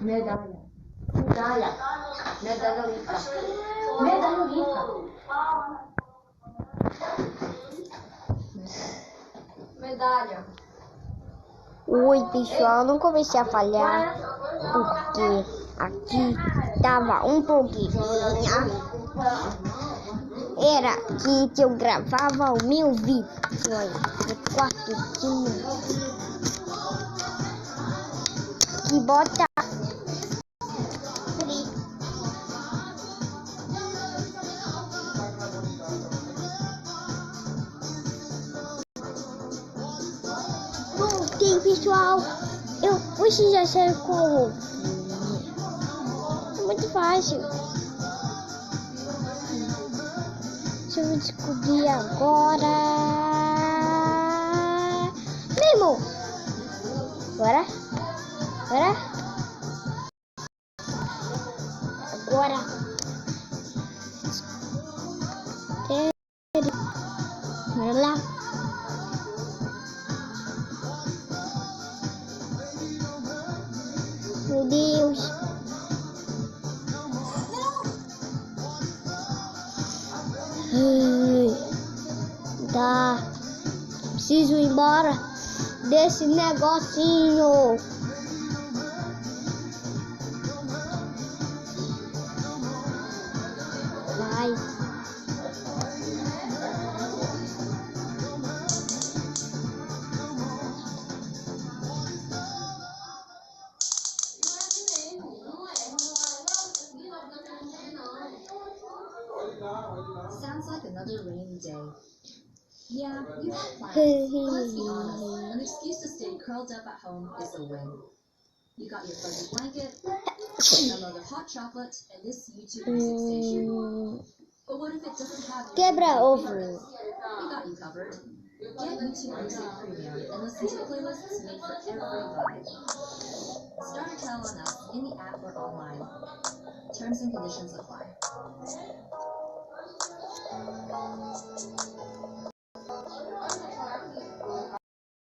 Medalha. Medalha. Medalha olímpica. Medalha olímpica. Medalha. Oi, pessoal, não comecei a falhar porque aqui tava um probleminha. Era aqui que eu gravava o meu vídeo no quarto de que bota ok, pessoal, vocês já sabem qual é muito fácil. Deixa eu descobrir agora. Mesmo. Agora. Bora lá. Meu Deus. Tá. Preciso ir embora desse negocinho. Vai. Sounds like another rainy day. Yeah, you have plans, but let's be honest, an excuse to stay curled up at home is a win. You got your fuzzy blanket, a mug of hot chocolate, and this YouTube music station. But what if it doesn't have Quebra ovo. We got you covered. Get YouTube Music Premium and listen to playlists made for every vibe. Start a trial on us in the app or online. Terms and conditions apply.